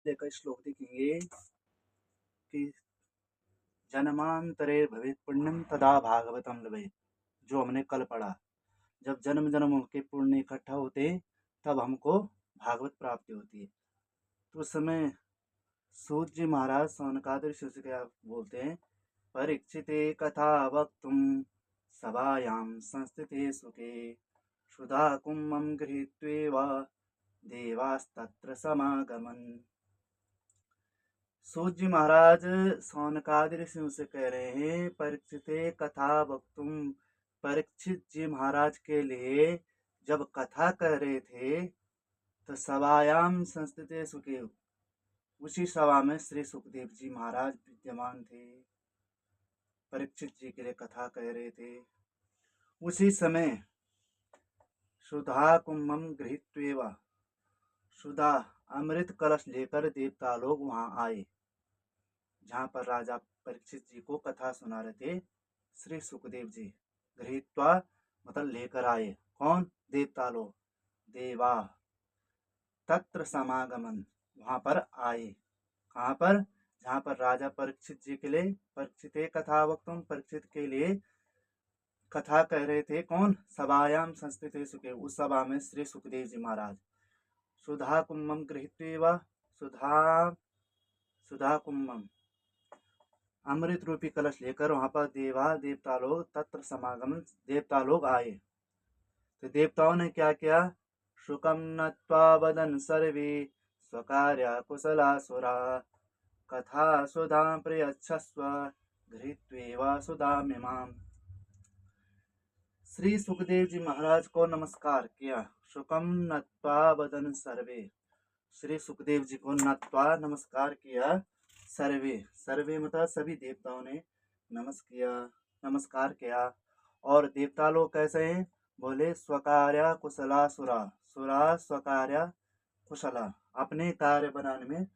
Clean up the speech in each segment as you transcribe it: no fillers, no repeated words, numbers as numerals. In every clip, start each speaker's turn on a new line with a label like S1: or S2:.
S1: लेकर श्लोक देखेंगे कि जन्मांतरे भवेत् पुण्यम तदा भागवतम लभेत्। जो हमने कल पढ़ा, जब जन्म जन्म के पुण्य इकट्ठा होते तब हमको भागवत प्राप्ति होती है। तो उस समय सूत जी महाराज सौनकादि ऋषि से क्या बोलते हैं, परीक्षिते कथा वक्तुम सभायां संस्थिते सुखे सुधा कुम्भं गृहीत्वेव देवास्तत्र समागमन। सूत जी महाराज सौनकादि ऋषियों से कह रहे हैं, परीक्षिते कथा वक्तुम। परीक्षित जी महाराज के लिए जब कथा कर रहे थे तो सभायाम संस्थिते सुखे, उसी सभा में श्री सुखदेव जी महाराज विद्यमान थे। परीक्षित जी के लिए कथा कह रहे थे। उसी समय सुधा कुंभम गृहीत्वेव, सुधा अमृत कलश लेकर देवता लोग वहां आए, जहां पर राजा परीक्षित जी को कथा सुना रहे थे श्री सुखदेव जी। गृहीत्वा मतलब लेकर आए, कौन? देवता लोग। देवा तत्र समागमन, वहां पर आए। कहाँ पर? जहां पर राजा परीक्षित जी के लिए, परीक्षित कथा वक्तुम, परीक्षित के लिए कथा कह रहे थे। कौन? सभायाम संस्थित सुखे, उस सभा में श्री सुखदेव जी महाराज। सुधा कुंभम गृहीत्वा, सुधा कुंभम अमृत रूपी कलश लेकर वहां पर देवता लोग तत्र समागमन, देवता लोग आए। तो देवताओं ने क्या किया? शुकम नत्वा वदन सर्वे स्वकार्या कुशलासुरा कथा सुधां प्रयच्छस्व गृहीत्वेव सुधामिमाम्। श्री सुखदेव जी महाराज को नमस्कार किया। शुकम नत्वा वदन सर्वे, श्री सुखदेव जी को नत्वा नमस्कार किया। सर्वे, सर्वे मतलब सभी देवताओं ने नमस्कार किया। और देवता लोग कैसे हैं? बोले स्वकार्या कुशला सुरा, सुरा स्वकार्या कुशला, अपने कार्य बनाने में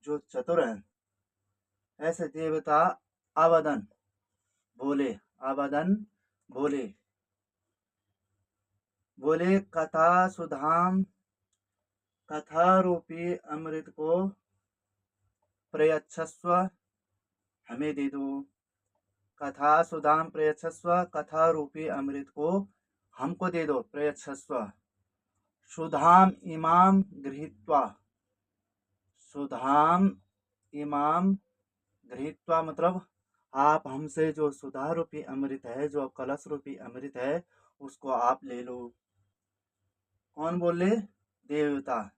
S1: जो चतुर हैं, ऐसे देवता अवदन बोले, अवदन बोले, बोले कथा सुधाम, कथा रूपी अमृत को प्रयच्छस्व, हमें दे दो। कथा सुधाम प्रयच्छस्व, कथा रूपी अमृत को हमको दे दो, प्रयच्छस्व। सुधाम इमाम गृहीत्वा, सुधाम इमाम गृहीत्वा मतलब आप हमसे जो सुधा रूपी अमृत है, जो कलश रूपी अमृत है, उसको आप ले लो। कौन बोले? देवता।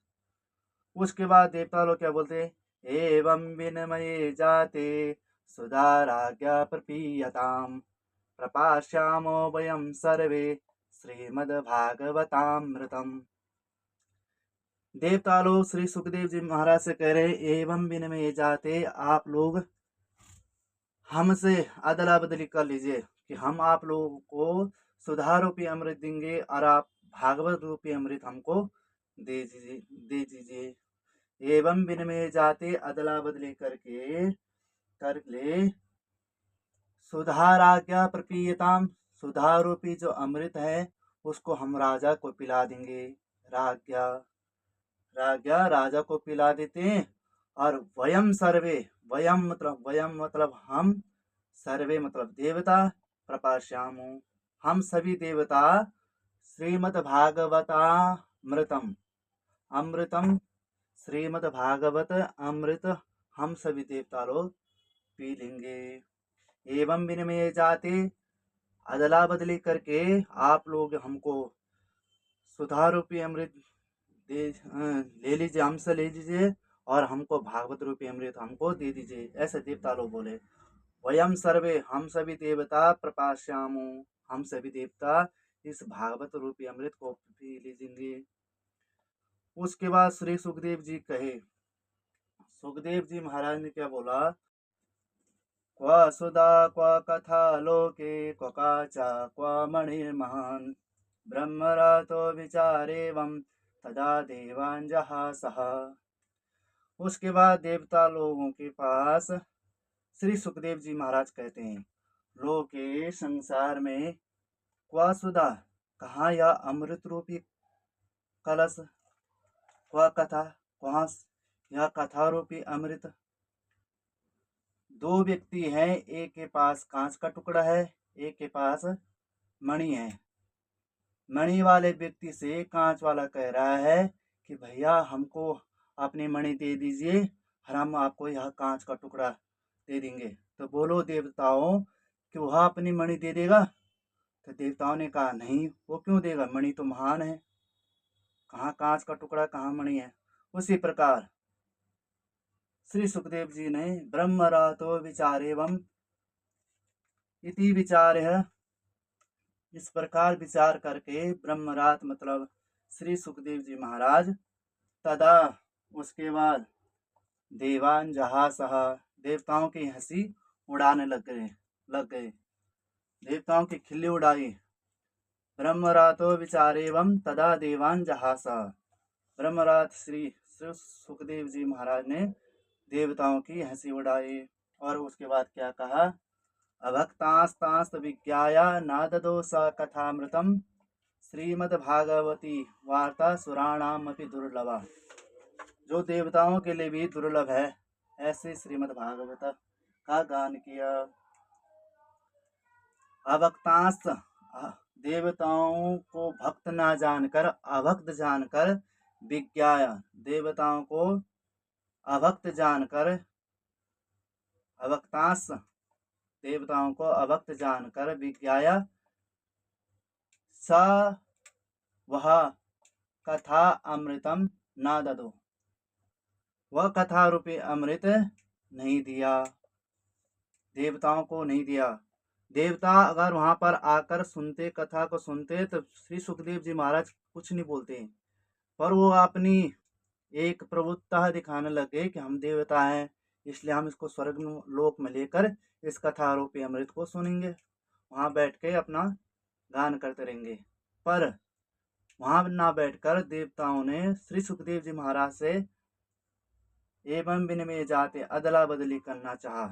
S1: उसके बाद देवता लोग क्या बोलते? एवं विनिमये जाते सुधाराज्ञा प्रपीयताम प्रपाश्यामो वयं सर्वे श्रीमद्भागवतामृतम। देवता लोग श्री सुखदेव जी महाराज से कह रहे, एवं विनिमये जाते, आप लोग हमसे अदला बदली कर लीजिए कि हम आप लोगों को सुधा रूपी अमृत देंगे और आप भागवत रूपी अमृत हमको दे दीजिए। एवं विनिमय जाते, अदला बदली करके कर ले। सुधाराज्ञा प्रपीयताम, सुधा रूपी जो अमृत है उसको हम राजा को पिला देंगे। राजा राजा को पिला देते हैं। और वयम सर्वे, वयम मतलब हम, सर्वे मतलब देवता, प्रपाश्यामो हम सभी देवता, श्रीमद् भागवतामृतम, अमृतम श्रीमद् भागवत अमृत हम सभी देवता लोग पी लेंगे। एवं विनिमय जाते, अदला बदली करके आप लोग हमको सुधा रूपी अमृत ले लीजिए, हमसे ले लीजिए और हमको भागवत रूपी अमृत हमको दे दीजिए। ऐसे देवता लोग बोले। वयम सर्वे, हम सभी देवता, प्रपाश्यामो हम सभी देवता इस भागवत रूपी अमृत को पी लीजिए। उसके बाद श्री सुखदेव जी कहे, सुखदेव जी महाराज ने क्या बोला? क्व सुधा क्व कथा लोके क्व काचा क्व मणिर्महान् ब्रह्मरातो विचारेवं तदा देवान् जहासः। उसके बाद देवता लोगों के पास श्री सुखदेव जी महाराज कहते हैं, लोके संसार में क्व सुधा, कहाँ यह अमृत रूपी कलश, क्व कथा, कहाँ यह कथा रूपी अमृत दो व्यक्ति हैं, एक के पास कांच का टुकड़ा है, एक के पास मणि है। मणि वाले व्यक्ति से कांच वाला कह रहा है कि भैया हमको अपनी मणि दे दीजिए, और हम आपको यह कांच का टुकड़ा दे देंगे। तो बोलो देवताओं कि वह अपनी मणि दे देगा? तो देवताओं ने कहा नहीं, वो क्यों देगा, मणि तो महान है, कहाँ कांच का टुकड़ा कहाँ मणि है। उसी प्रकार श्री सुखदेव जी ने ब्रह्मरातो विचारेवम इति विचार है, इस प्रकार विचार करके ब्रह्मरात मतलब श्री सुखदेव जी महाराज, तदा उसके बाद देवान जहासह देवताओं की हंसी उड़ाने लग गए, देवताओं की खिल्ली उड़ाई। ब्रह्मरातो विचारेवम तदा देवान जहासह, ब्रह्मरात श्री सुखदेव जी महाराज ने देवताओं की हंसी उड़ाई। और उसके बाद क्या कहा, अभक्तास्तास्त विज्ञाया नाददो स कथामृतम श्रीमद्भागवती वार्ता सुराणामपि दुर्लभा। जो देवताओं के लिए भी दुर्लभ है, ऐसे श्रीमद्भागवत का गान किया। अभक्तांस देवताओं को भक्त ना जानकर, अभक्त जानकर, विज्ञाया देवताओं को अभक्त जानकर, अभक्तांस देवताओं को अभक्त जानकर, विज्ञाया स वह कथा अमृतम न ददो, वह कथा रूपी अमृत नहीं दिया, देवताओं को नहीं दिया। देवता अगर वहां पर आकर सुनते, कथा को सुनते, तो श्री सुखदेव जी महाराज कुछ नहीं बोलते, पर वो अपनी एक प्रभुत्ता दिखाने लगे कि हम देवता हैं, इसलिए हम इसको स्वर्ग लोक में लेकर इस कथा रूपी अमृत को सुनेंगे, वहां बैठ के अपना गान करते रहेंगे। पर वहां ना बैठकर देवताओं ने श्री सुखदेव जी महाराज से एवं विनिमय जाते अदला बदली करना चाहा।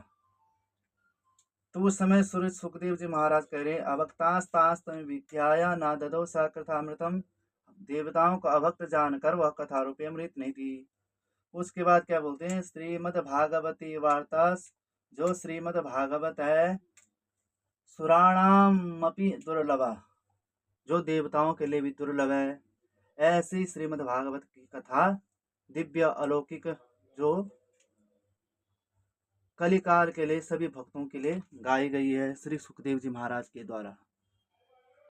S1: तो उस समय सूर्य सुखदेव जी महाराज कह रहे, अभक्तास्तास विद्याया ना ददो सा कथामृतम, देवताओं को अभक्त जानकर वह कथा रूपी अमृत नहीं दी। उसके बाद क्या बोलते हैं, श्रीमद् भागवती वार्ता, जो श्रीमद् भागवत है, सुराणामपि दुर्लभा, जो देवताओं के लिए भी दुर्लभ है। ऐसी श्रीमद् भागवत की कथा दिव्य अलौकिक, जो कलिकाल के लिए सभी भक्तों के लिए गाई गई है श्री सुखदेव जी महाराज के द्वारा।